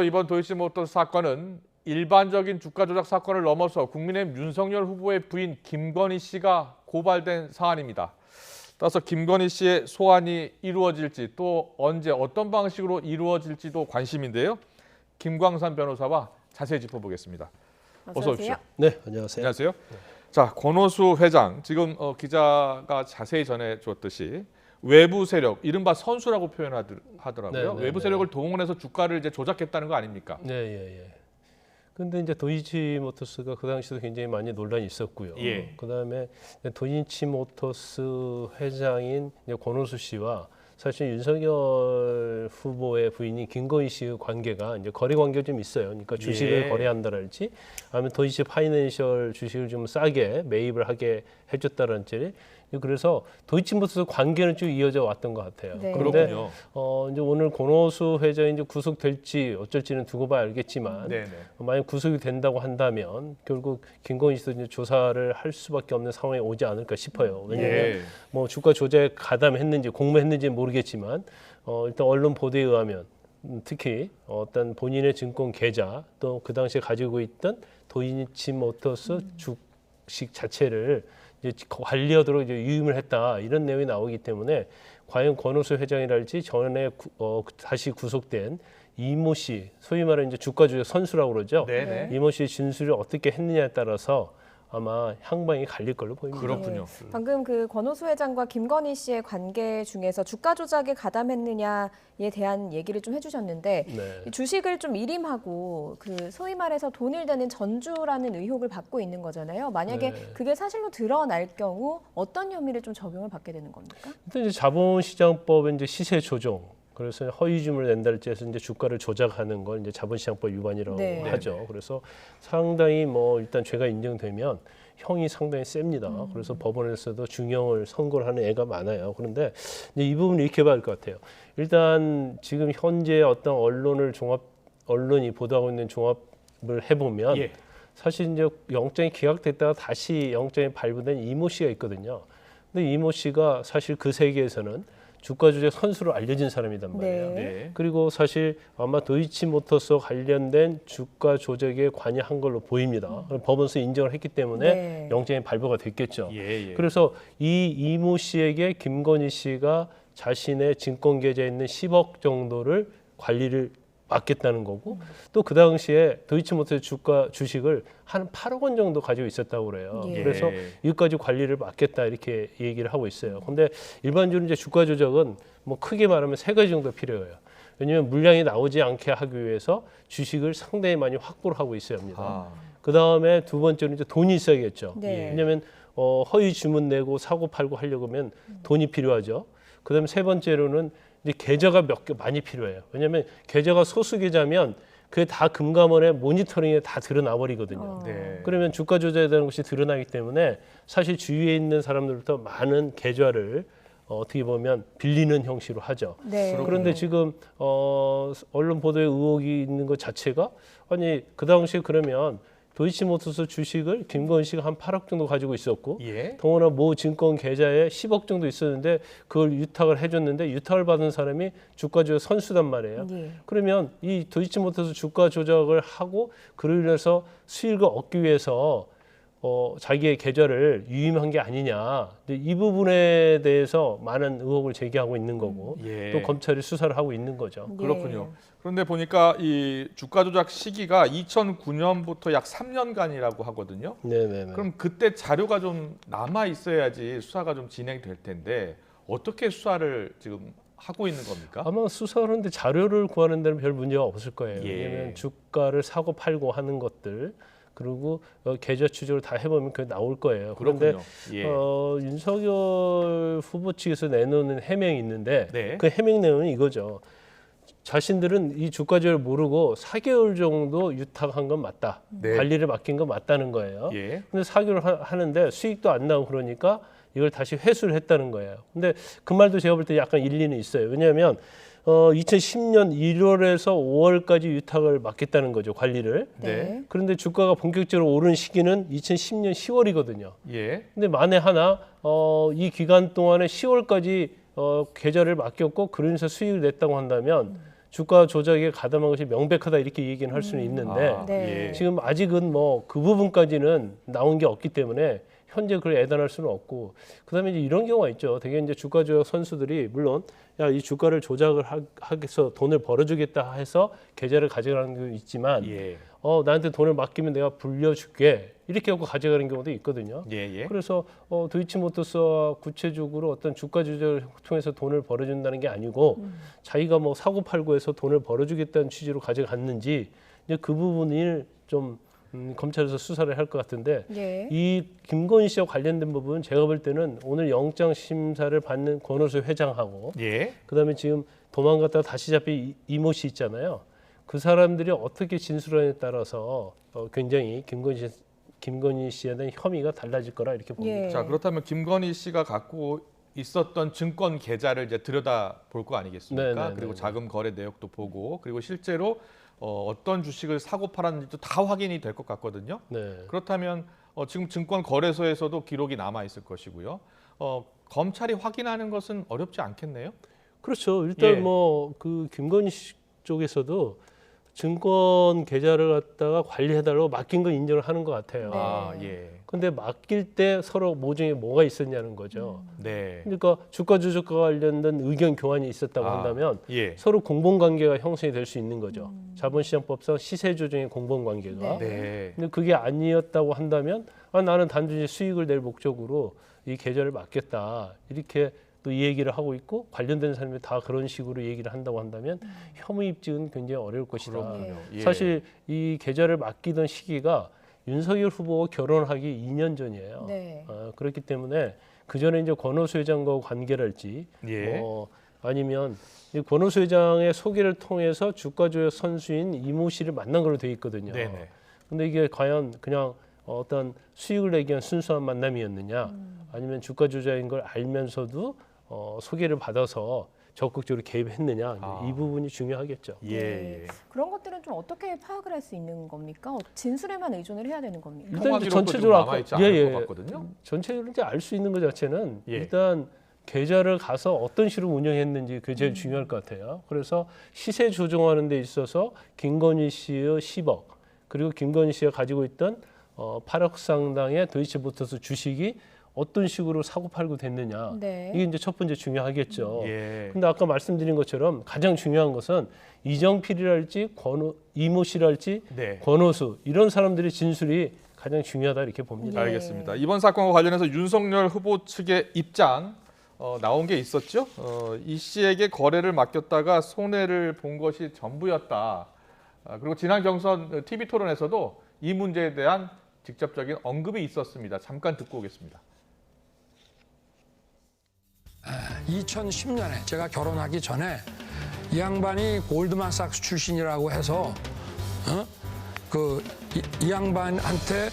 이번 도이치모터스 사건은 일반적인 주가 조작 사건을 넘어서 국민의힘 윤석열 후보의 부인 김건희 씨가 고발된 사안입니다. 따라서 김건희 씨의 소환이 이루어질지 또 언제 어떤 방식으로 이루어질지도 관심인데요. 김광산 변호사와 자세히 짚어보겠습니다. 어서 오십시오. 네, 안녕하세요. 안녕하세요. 자, 권오수 회장 지금 기자가 자세히 전해주었듯이 외부 세력, 이른바 선수라고 표현하더라고요. 외부 세력을 동원해서 주가를 이제 조작했다는 거 아닙니까? 네, 예. 근데 이제 도이치모터스가 그 당시도 굉장히 많이 논란이 있었고요. 예. 그다음에 도이치모터스 회장인 권오수 씨와 사실 윤석열 후보의 부인인 김건희 씨의 관계가 이제 거래 관계가 좀 있어요. 그러니까 주식을 거래한다랄지, 아니면 도이치 파이낸셜 주식을 좀 싸게 매입을 하게 해줬다랄지. 그래서 도이치모터스 관계는 쭉 이어져 왔던 것 같아요. 네. 그런데 그렇군요. 이제 오늘 권오수 회장이 이제 구속될지 어쩔지는 두고 봐야 알겠지만, 만약 구속이 된다고 한다면 결국 김건희 씨도 이제 조사를 할 수밖에 없는 상황이 오지 않을까 싶어요. 왜냐하면 뭐 주가 조작에 가담했는지 공모했는지 모르겠지만 일단 언론 보도에 의하면 특히 어떤 본인의 증권 계좌 또 그 당시에 가지고 있던 도이치모터스 주식 자체를 이제 관리하도록 이제 유임을 했다, 이런 내용이 나오기 때문에 과연 권오수 회장이랄지 전에 다시 구속된 이모 씨, 소위 말하는 이제 주가 조작 선수라고 그러죠. 이모 씨의 진술을 어떻게 했느냐에 따라서 아마 향방이 갈릴 걸로 보입니다. 그렇군요. 네. 방금 그 권오수 회장과 김건희 씨의 관계 중에서 주가 조작에 가담했느냐에 대한 얘기를 좀 해주셨는데, 이 주식을 좀 일임하고 그 소위 말해서 돈을 대는 전주라는 의혹을 받고 있는 거잖아요. 만약에 그게 사실로 드러날 경우 어떤 혐의를 좀 적용을 받게 되는 겁니까? 일단 이제 자본시장법의 이제 시세 조종, 그래서 허위주문을 낸다랄지 해서 이제 주가를 조작하는 걸 이제 자본시장법 위반이라고 하죠. 그래서 상당히 뭐 일단 죄가 인정되면 형이 상당히 셉니다. 그래서 법원에서도 중형을 선고를 하는 애가 많아요. 그런데 이제 이 부분을 이렇게 봐야 할 것 같아요. 일단 지금 현재 어떤 언론이 보도하고 있는 종합을 해보면 사실 이제 영장이 기각됐다가 다시 영장이 발부된 이모 씨가 있거든요. 근데 이모 씨가 사실 그 세계에서는 주가 조작 선수로 알려진 사람이단 말이에요. 그리고 사실 아마 도이치모터스와 관련된 주가 조작에 관여한 걸로 보입니다. 법원에서 인정을 했기 때문에 영장이 발부가 됐겠죠. 그래서 이 이모 씨에게 김건희 씨가 자신의 증권 계좌에 있는 10억 정도를 관리를 맡겠다는 거고, 또 그 당시에 도이치모터스 주식을 한 8억 원 정도 가지고 있었다고 그래요. 그래서 이것까지 관리를 맡겠다, 이렇게 얘기를 하고 있어요. 근데 일반적으로 이제 주가 조작은 뭐 크게 말하면 세 가지 정도 필요해요. 왜냐하면 물량이 나오지 않게 하기 위해서 주식을 상당히 많이 확보를 하고 있어야 합니다. 그 다음에 두 번째는 이제 돈이 있어야겠죠. 왜냐하면 허위 주문 내고 사고 팔고 하려고 하면 돈이 필요하죠. 그 다음에 세 번째로는 이제 계좌가 몇 개 많이 필요해요. 왜냐하면 계좌가 소수 계좌면 그게 다 금감원의 모니터링에 다 드러나 버리거든요. 그러면 주가 조작에 대한 것이 드러나기 때문에 사실 주위에 있는 사람들부터 많은 계좌를 어떻게 보면 빌리는 형식으로 하죠. 그런데 지금 언론 보도에 의혹이 있는 것 자체가, 아니 그 당시에 그러면 도이치모터스 주식을 김건희 씨가 한 8억 정도 가지고 있었고, 더구나 모 증권 계좌에 10억 정도 있었는데 그걸 유탁을 해줬는데 유탁을 받은 사람이 주가 조작 선수단 말이에요. 그러면 이 도이치모터스 주가 조작을 하고 그로 인해서 수익을 얻기 위해서 자기의 계좌를 유임한 게 아니냐, 이 부분에 대해서 많은 의혹을 제기하고 있는 거고, 또 검찰이 수사를 하고 있는 거죠. 그렇군요. 그런데 보니까 이 주가 조작 시기가 2009년부터 약 3년간이라고 하거든요. 그럼 그때 자료가 좀 남아 있어야지 수사가 좀 진행될 텐데 어떻게 수사를 지금 하고 있는 겁니까? 아마 수사를 하는데 자료를 구하는 데는 별 문제가 없을 거예요. 왜냐하면 주가를 사고 팔고 하는 것들, 그리고 계좌 추적을 다 해보면 그게 나올 거예요. 그런데 윤석열 후보 측에서 내놓는 해명이 있는데 그 해명 내용은 이거죠. 자신들은 이 주가 조작을 모르고 4개월 정도 유탁한 건 맞다. 관리를 맡긴 건 맞다는 거예요. 근데 4개월 하는데 수익도 안 나오고 그러니까 이걸 다시 회수를 했다는 거예요. 근데 그 말도 제가 볼 때 약간 일리는 있어요. 왜냐하면 2010년 1월에서 5월까지 유탁을 맡겠다는 거죠, 관리를. 그런데 주가가 본격적으로 오른 시기는 2010년 10월이거든요. 근데 만에 하나 이 기간 동안에 10월까지 계좌를 맡겼고 그러면서 수익을 냈다고 한다면 주가 조작에 가담한 것이 명백하다 이렇게 얘기는 할 수는 있는데 네. 지금 아직은 뭐 그 부분까지는 나온 게 없기 때문에 현재 그걸 애단할 수는 없고 그다음에 이제 이런 경우가 있죠. 되게 이제 주가 조작 선수들이 물론 야, 이 주가를 조작을 하겠어 돈을 벌어주겠다 해서 계좌를 가져가는 경우도 있지만 나한테 돈을 맡기면 내가 불려줄게 이렇게 하고 가져가는 경우도 있거든요. 그래서 도이치모터스와 구체적으로 어떤 주가 조작을 통해서 돈을 벌어준다는 게 아니고 자기가 뭐 사고 팔고 해서 돈을 벌어주겠다는 취지로 가져갔는지 이제 그 부분을 좀 검찰에서 수사를 할 것 같은데 이 김건희 씨와 관련된 부분 제가 볼 때는 오늘 영장 심사를 받는 권오수 회장하고 그다음에 지금 도망갔다가 다시 잡힌 이모 씨 있잖아요. 그 사람들이 어떻게 진술하느냐에 따라서 굉장히 김건희 씨에 대한 혐의가 달라질 거라 이렇게 봅니다. 자, 그렇다면 김건희 씨가 갖고 있었던 증권 계좌를 이제 들여다 볼 거 아니겠습니까? 그리고 자금 거래 내역도 보고 그리고 실제로 어떤 주식을 사고 팔았는지도 다 확인이 될 것 같거든요. 그렇다면 지금 증권 거래소에서도 기록이 남아 있을 것이고요. 검찰이 확인하는 것은 어렵지 않겠네요. 그렇죠. 일단 뭐 그 김건희 씨 쪽에서도 증권 계좌를 갖다가 관리해달라고 맡긴 건 인정을 하는 것 같아요. 근데 맡길 때 서로 모종에 뭐가 있었냐는 거죠. 그러니까 주가 조작과 관련된 의견 교환이 있었다고 한다면 서로 공범관계가 형성이 될 수 있는 거죠. 자본시장법상 시세 조정의 공범관계가. 근데 그게 아니었다고 한다면 나는 단순히 수익을 낼 목적으로 이 계좌를 맡겼다. 이렇게 또 이 얘기를 하고 있고 관련된 사람이 다 그런 식으로 얘기를 한다고 한다면 혐의 입증은 굉장히 어려울 것이다. 사실 이 계좌를 맡기던 시기가 윤석열 후보가 결혼하기 2년 전이에요. 그렇기 때문에 그 전에 이제 권오수 회장과 관계랄지 아니면 이 권오수 회장의 소개를 통해서 주가 조작 선수인 이모 씨를 만난 걸로 돼 있거든요. 근데 이게 과연 그냥 어떤 수익을 내기 위한 순수한 만남이었느냐 아니면 주가 조작인 걸 알면서도 소개를 받아서 적극적으로 개입했느냐 이 부분이 중요하겠죠. 그런 것들은 좀 어떻게 파악을 할 수 있는 겁니까? 진술에만 의존을 해야 되는 겁니까? 일단 전체적으로 남아 있지 않을 것 같거든요. 전체적으로 이제 알 수 있는 것 자체는 일단 계좌를 가서 어떤 식으로 운영했는지 그게 제일 중요할 것 같아요. 그래서 시세 조정하는 데 있어서 김건희 씨의 10억 그리고 김건희 씨가 가지고 있던 8억 상당의 도이치모터스 주식이 어떤 식으로 사고 팔고 됐느냐 이게 이제 첫 번째 중요하겠죠. 근데 아까 말씀드린 것처럼 가장 중요한 것은 이정필이랄지 이모 씨랄지 권오수 이런 사람들의 진술이 가장 중요하다 이렇게 봅니다. 알겠습니다. 이번 사건과 관련해서 윤석열 후보 측의 입장 나온 게 있었죠. 이 씨에게 거래를 맡겼다가 손해를 본 것이 전부였다. 그리고 지난 경선 TV 토론에서도 이 문제에 대한 직접적인 언급이 있었습니다. 잠깐 듣고 오겠습니다. 2010년에 제가 결혼하기 전에 이 양반이 골드만삭스 출신이라고 해서 이 양반한테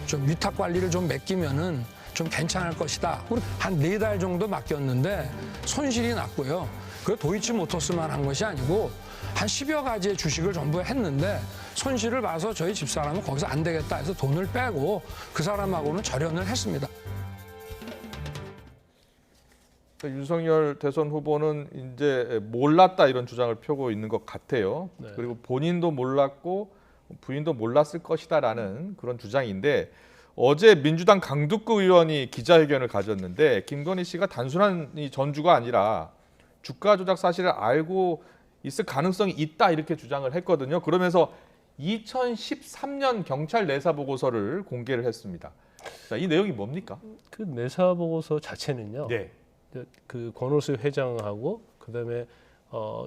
좀 위탁 관리를 좀 맡기면은 좀 괜찮을 것이다. 한 4달 정도 맡겼는데 손실이 났고요. 그 도이치모터스만 한 것이 아니고 한 10여 가지의 주식을 전부 했는데 손실을 봐서 저희 집사람은 거기서 안 되겠다 해서 돈을 빼고 그 사람하고는 절연을 했습니다. 윤석열 대선 후보는 이제 몰랐다 이런 주장을 펴고 있는 것 같아요. 그리고 본인도 몰랐고 부인도 몰랐을 것이다라는 그런 주장인데 어제 민주당 강두구 의원이 기자회견을 가졌는데 김건희 씨가 단순한 이 전주가 아니라 주가 조작 사실을 알고 있을 가능성이 있다 이렇게 주장을 했거든요. 그러면서 2013년 경찰 내사 보고서를 공개를 했습니다. 자, 이 내용이 뭡니까? 그 내사 보고서 자체는요. 그 권오수 회장하고 그다음에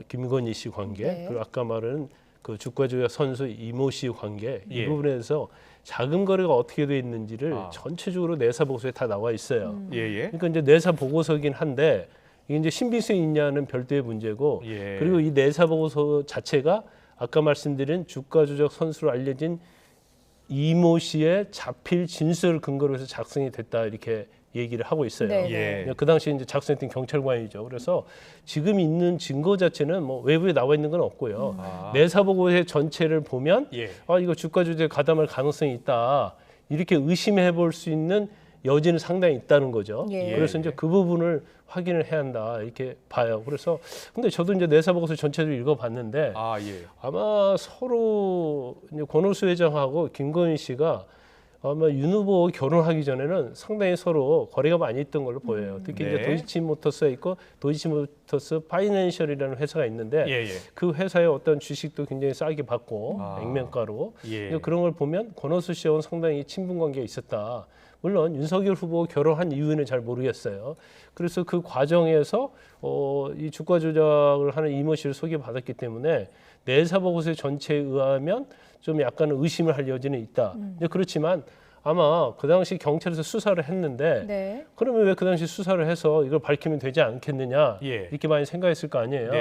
김건희 씨 관계 그리고 아까 말한 그 주가 조작 선수 이모 씨 관계 이 부분에서 자금 거래가 어떻게 돼 있는지를 전체적으로 내사 보고서에 다 나와 있어요. 그러니까 이제 내사 보고서긴 한데 이게 이제 신빙성이 있냐는 별도의 문제고 그리고 이 내사 보고서 자체가 아까 말씀드린 주가 조작 선수로 알려진 이모 씨의 자필 진술을 근거로 해서 작성이 됐다 이렇게 얘기를 하고 있어요. 그 당시에 이제 작성했던 경찰관이죠. 그래서 지금 있는 증거 자체는 뭐 외부에 나와 있는 건 없고요. 내사 보고의 전체를 보면 이거 주가 조작에 가담할 가능성이 있다. 이렇게 의심해 볼 수 있는 여지는 상당히 있다는 거죠. 예. 그래서 이제 그 부분을 확인을 해야 한다 이렇게 봐요. 그래서 근데 저도 이제 내사 보고서 전체를 읽어봤는데 아마 서로 이제 권오수 회장하고 김건희 씨가 아마 윤 후보 결혼하기 전에는 상당히 서로 거래가 많이 있던 걸로 보여요. 특히 이제 도이치모터스에 있고 도이치모터스 파이낸셜이라는 회사가 있는데 그 회사의 어떤 주식도 굉장히 싸게 받고 액면가로 그런 걸 보면 권오수 씨하고는 상당히 친분 관계가 있었다. 물론 윤석열 후보 결혼한 이유는 잘 모르겠어요. 그래서 그 과정에서 이 주가 조작을 하는 이모 씨를 소개받았기 때문에 내사 보고서 전체에 의하면 좀 약간 의심을 할 여지는 있다. 그렇지만 아마 그 당시 경찰에서 수사를 했는데 그러면 왜 그 당시 수사를 해서 이걸 밝히면 되지 않겠느냐 이렇게 많이 생각했을 거 아니에요.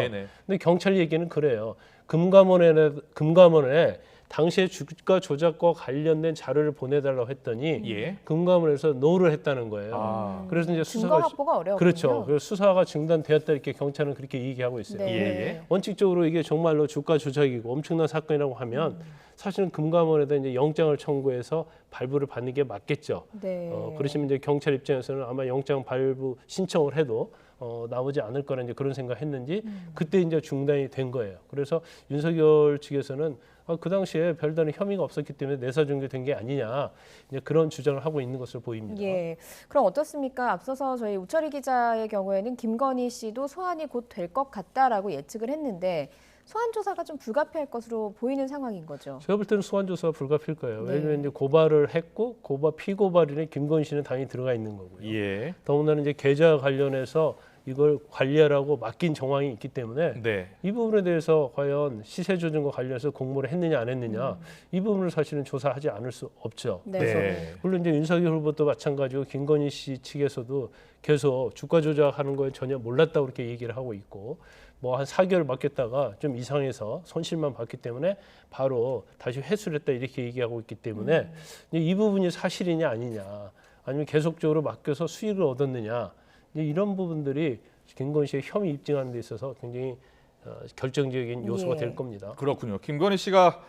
근데 경찰 얘기는 그래요. 금감원에 당시에 주가 조작과 관련된 자료를 보내달라고 했더니 금감원에서 노를 했다는 거예요. 그래서 이제 증거 확보가 어려웠군요. 그렇죠. 그래서 수사가 중단되었다 이렇게 경찰은 그렇게 얘기하고 있어요. 원칙적으로 이게 정말로 주가 조작이고 엄청난 사건이라고 하면 사실은 금감원에다 이제 영장을 청구해서 발부를 받는 게 맞겠죠. 그러시면 이제 경찰 입장에서는 아마 영장 발부 신청을 해도 나오지 않을 거라 이제 그런 생각했는지 그때 이제 중단이 된 거예요. 그래서 윤석열 측에서는 그 당시에 별다른 혐의가 없었기 때문에 내사 종결된 게 아니냐 이제 그런 주장을 하고 있는 것으로 보입니다. 그럼 어떻습니까? 앞서서 저희 우철희 기자의 경우에는 김건희 씨도 소환이 곧 될 것 같다라고 예측을 했는데 소환 조사가 좀 불가피할 것으로 보이는 상황인 거죠. 제가 볼 때는 소환 조사가 불가피할 거예요. 왜냐하면 이제 고발을 했고 피고발인에 김건희 씨는 당연히 들어가 있는 거고요. 더군다나 이제 계좌 관련해서 이걸 관리하라고 맡긴 정황이 있기 때문에 이 부분에 대해서 과연 시세 조정과 관련해서 공모를 했느냐 안 했느냐 이 부분을 사실은 조사하지 않을 수 없죠. 그래서 물론 이제 윤석열 후보도 마찬가지고 김건희 씨 측에서도 계속 주가 조작하는 거에 전혀 몰랐다고 그렇게 얘기를 하고 있고 뭐 한 4개월 맡겼다가 좀 이상해서 손실만 봤기 때문에 바로 다시 회수를 했다 이렇게 얘기하고 있기 때문에 이 부분이 사실이냐 아니냐 아니면 계속적으로 맡겨서 수익을 얻었느냐 이런 부분들이 김건희 씨의 혐의 입증하는 데 있어서 굉장히 결정적인 요소가 될 겁니다. 그렇군요. 김건희 씨가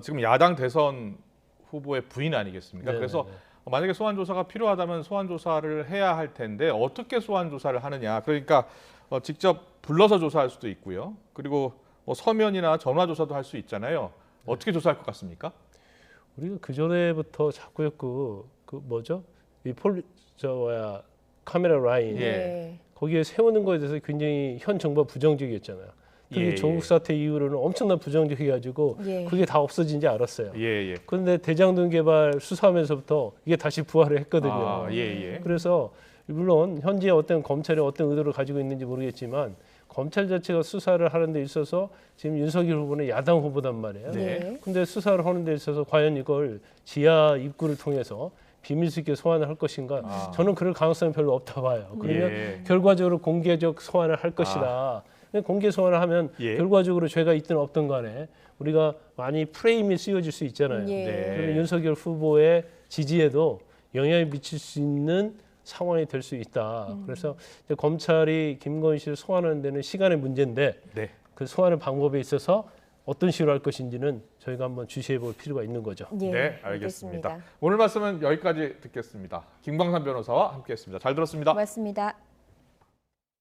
지금 야당 대선 후보의 부인 아니겠습니까? 그래서 만약에 소환 조사가 필요하다면 소환 조사를 해야 할 텐데 어떻게 소환 조사를 하느냐. 그러니까 직접 불러서 조사할 수도 있고요. 그리고 뭐 서면이나 전화 조사도 할 수 있잖아요. 어떻게 조사할 것 같습니까? 우리가 그 전에부터 자꾸 그 뭐죠? 카메라 라인 거기에 세우는 거에 대해서 굉장히 현 정부가 부정적이었잖아요. 특히 조국 사태 이후로는 엄청난 부정적이가지고 그게 다 없어진지 알았어요. 그런데 대장동 개발 수사하면서부터 이게 다시 부활을 했거든요. 그래서 물론 현재 어떤 검찰이 어떤 의도를 가지고 있는지 모르겠지만 검찰 자체가 수사를 하는 데 있어서 지금 윤석열 후보는 야당 후보단 말이에요. 근데 수사를 하는 데 있어서 과연 이걸 지하 입구를 통해서 비밀스럽게 소환을 할 것인가? 저는 그럴 가능성이 별로 없다 봐요. 그러면 결과적으로 공개적 소환을 할 것이다. 공개 소환을 하면 결과적으로 죄가 있든 없든 간에 우리가 많이 프레임이 씌워질 수 있잖아요. 그러면 윤석열 후보의 지지에도 영향을 미칠 수 있는 상황이 될 수 있다. 그래서 이제 검찰이 김건희 씨를 소환하는 데는 시간의 문제인데 그 소환의 방법에 있어서 어떤 식으로 할 것인지는 저희가 한번 주시해 볼 필요가 있는 거죠. 네, 알겠습니다. 오늘 말씀은 여기까지 듣겠습니다. 김광삼 변호사와 함께했습니다. 잘 들었습니다. 고맙습니다.